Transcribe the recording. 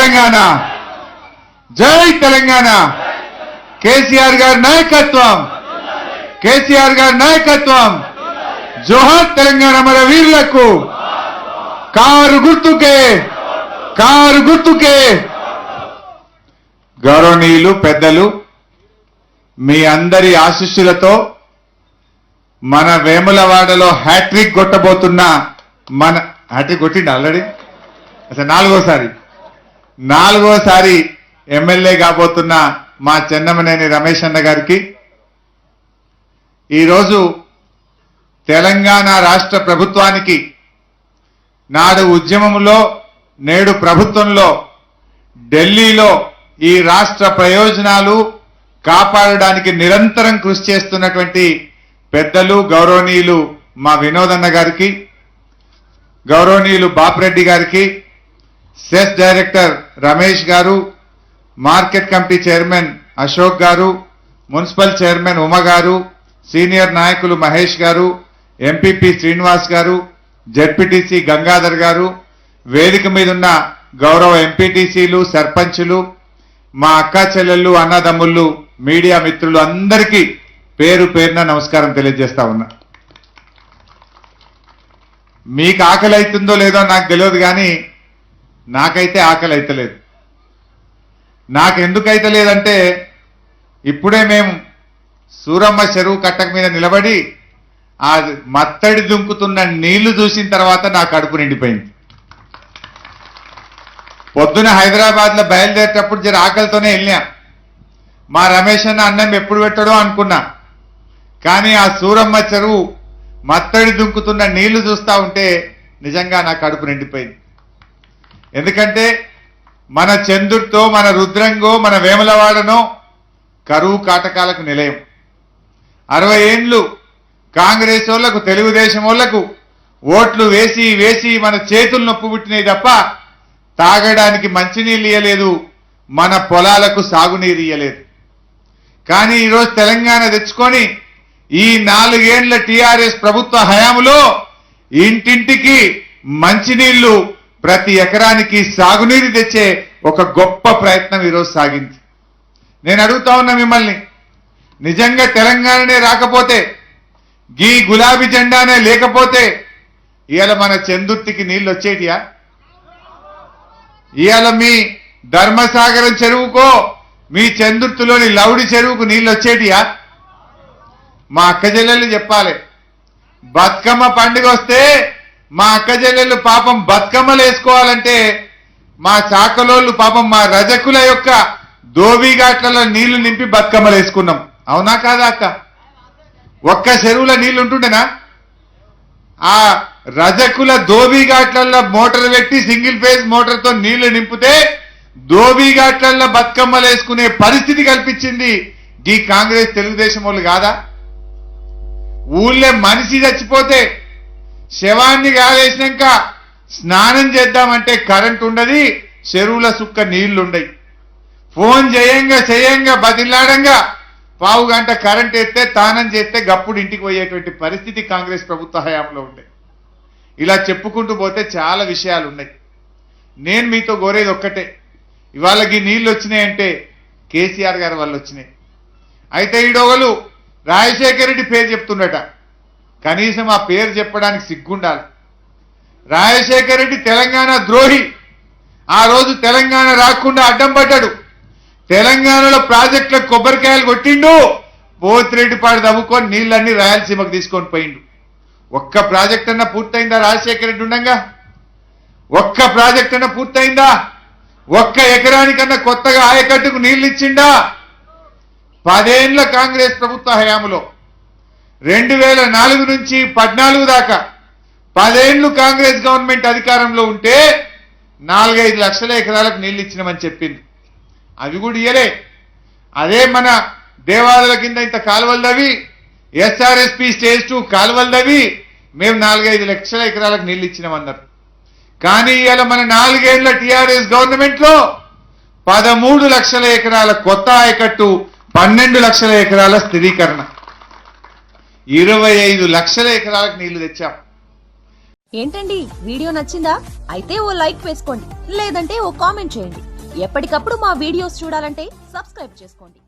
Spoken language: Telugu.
తెలంగాణ, జై తెలంగాణ. కేసీఆర్ గారి నాయకత్వం, కేసీఆర్ గారి నాయకత్వం. జోహార్ తెలంగాణ మన వీరులకు. కారు గుర్తుకే, కారు గుర్తుకే. గౌరవనీయులు పెద్దలు, మీ అందరి ఆశీస్సులతో మన వేములవాడలో హ్యాట్రిక్ కొట్టబోతున్న హ్యాట్రిక్ కొట్టిండి ఆల్రెడీ, అసలు నాలుగోసారి ఎమ్మెల్యే కాబోతున్న మా చెన్నమనేని రమేష్ అన్న గారికి ఈరోజు తెలంగాణ రాష్ట్ర ప్రభుత్వానికి నాడు ఉద్యమంలో నేడు ప్రభుత్వంలో ఢిల్లీలో ఈ రాష్ట్ర ప్రయోజనాలు కాపాడడానికి నిరంతరం కృషి చేస్తున్నటువంటి పెద్దలు గౌరవనీయులు మా వినోదన్న గారికి, గౌరవనీయులు బాపిరెడ్డి గారికి, సెస్ డైరెక్టర్ రమేష్ గారు, market committee chairman Ashok garu, municipal chairman Uma గారు, సీనియర్ నాయకులు మహేష్ గారు, ఎంపీపీ శ్రీనివాస్ గారు, జెడ్పీటీసీ గంగాధర్ గారు, వేదిక మీద ఉన్న గౌరవ ఎంపీటీసీలు, సర్పంచులు, మా అక్కా చెల్లెళ్ళు, అన్నదమ్ముళ్ళు, మీడియా మిత్రులు అందరికీ పేరు పేరున నమస్కారం తెలియజేస్తా ఉన్నా. మీకు ఆకలి అవుతుందో లేదో నాకు తెలియదు, కానీ నాకైతే ఆకలి అయితలేదు. నాకెందుకు అయితలేదంటే ఇప్పుడే మేము సూరమ్మ చెరువు కట్టక మీద నిలబడి ఆ మత్తడి దుంకుతున్న నీళ్లు చూసిన తర్వాత నా కడుపు నిండిపోయింది. పొద్దున హైదరాబాద్లో బయలుదేరేటప్పుడు జర ఆకలితోనే వెళ్ళినా. మా రమేష్ అన్న అన్నం ఎప్పుడు పెట్టడో అనుకున్నా, కానీ ఆ సూరమ్మ చెరువు మత్తడి దుంకుతున్న నీళ్లు చూస్తా ఉంటే నిజంగా నా కడుపు నిండిపోయింది. ఎందుకంటే మన చందుర్తో, మన రుద్రంగో, మన వేములవాడనో కరువు కాటకాలకు నిలయం. 60 ఏండ్లు కాంగ్రెస్ వాళ్లకు, తెలుగుదేశం వాళ్లకు ఓట్లు వేసి వేసి మన చేతులు నొప్పు పుట్టినాయి తప్ప తాగడానికి మంచినీళ్ళు ఇయ్యలేదు, మన పొలాలకు సాగునీరు ఇయ్యలేదు. కానీ ఈరోజు తెలంగాణ తెచ్చుకొని ఈ 4 ఏండ్ల టీఆర్ఎస్ ప్రభుత్వ హయాంలో ఇంటింటికి మంచినీళ్లు, ప్రతి ఎకరానికి సాగునీరు తెచ్చే ఒక గొప్ప ప్రయత్నం ఈరోజు సాగింది. నేను అడుగుతా ఉన్నా మిమ్మల్ని, నిజంగా తెలంగాణనే రాకపోతే, గీ గులాబీ జెండానే లేకపోతే ఇవాళ మన చందుర్తికి నీళ్లు వచ్చేటియా? ఇవాళ మీ ధర్మసాగరం చెరువుకో, మీ చందుర్తిలోని లౌడి చెరువుకు నీళ్లు వచ్చేటియా? మా అక్క చెల్లెళ్ళు చెప్పాలి. బతుకమ్మ పండుగ వస్తే మా అక్క చెల్లెళ్ళు పాపం బతుకమ్మలు వేసుకోవాలంటే మా చాకలోళ్ళు పాపం మా రజకుల యొక్క దోబిఘాట్లలో నీళ్లు నింపి బతుకమ్మలు వేసుకున్నాం. అవునా కాదా అక్క? ఒక్క చెరువుల నీళ్లు ఉంటుండేనా? ఆ రజకుల దోబిఘాట్లలో మోటార్ పెట్టి సింగిల్ ఫేజ్ మోటార్తో నీళ్లు నింపితే దోబిఘాట్లలో బతుకమ్మలు వేసుకునే పరిస్థితి కల్పించింది ఈ కాంగ్రెస్ తెలుగుదేశం వాళ్ళు కాదా? ఊళ్ళే మనిషి చచ్చిపోతే శవాన్ని గాలేసినాక స్నానం చేద్దామంటే కరెంట్ ఉండదు, చెరువుల సుక్క నీళ్లుండయి. ఫోన్ చేయంగా బదిలాడంగా పావు గంట కరెంట్ ఎత్తే తానం చేస్తే గప్పుడు ఇంటికి పోయేటువంటి పరిస్థితి కాంగ్రెస్ ప్రభుత్వ హయాంలో ఉండే. ఇలా చెప్పుకుంటూ పోతే చాలా విషయాలు ఉన్నాయి. నేను మీతో కోరేది ఒక్కటే, ఇవాళకి నీళ్లు వచ్చినాయంటే కేసీఆర్ గారి వల్ల వచ్చినాయి. అయితే ఈడోగలు రాజశేఖర రెడ్డి పేరు చెప్తుండట, కనీసం ఆ పేరు చెప్పడానికి సిగ్గుండాలి. రాజశేఖర రెడ్డి తెలంగాణ ద్రోహి. ఆ రోజు తెలంగాణ రాకుండా అడ్డం పడ్డాడు. తెలంగాణలో ప్రాజెక్టులకు కొబ్బరికాయలు కొట్టిండు, పోతిరెడ్డిపాడు తవ్వుకొని నీళ్ళన్నీ రాయలసీమకు తీసుకొని పోయిండు. ఒక్క ప్రాజెక్ట్ అన్నా పూర్తయిందా రాజశేఖర రెడ్డి ఉండగా? ఒక్క ప్రాజెక్ట్ అన్నా పూర్తయిందా? ఒక్క ఎకరానికన్నా కొత్తగా ఆయకట్టుకు నీళ్లు ఇచ్చిండా? 10 ఏండ్ల కాంగ్రెస్ ప్రభుత్వ హయాంలో 2004 నుంచి 14 దాకా 10 ఏండ్లు కాంగ్రెస్ గవర్నమెంట్ అధికారంలో ఉంటే 4-5 లక్షల ఎకరాలకు నీళ్లు ఇచ్చినామని చెప్పింది. అవి కూడా ఇయ్యలే. అదే మన దేవాలయాల కింద ఇంత కాలువలు తవ్వి, ఎస్ఆర్ఎస్పి స్టేజ్ 2 కాలువలు తవ్వి మేము 4-5 లక్షల ఎకరాలకు నీళ్లు ఇచ్చినామన్నారు. కానీ ఇవాళ మన 4 ఏళ్ల టీఆర్ఎస్ గవర్నమెంట్ లో 13 లక్షల ఎకరాల కొత్త ఆయకట్టు, 12 లక్షల ఎకరాల స్థిరీకరణ, 25 లక్షల ఎకరాలకు నీళ్లు తెచ్చాం. ఏంటండి వీడియో నచ్చిందా? అయితే ఓ లైక్ వేసుకోండి, లేదంటే ఓ కామెంట్ చేయండి. ఎప్పటికప్పుడు మా వీడియోస్ చూడాలంటే సబ్స్క్రైబ్ చేసుకోండి.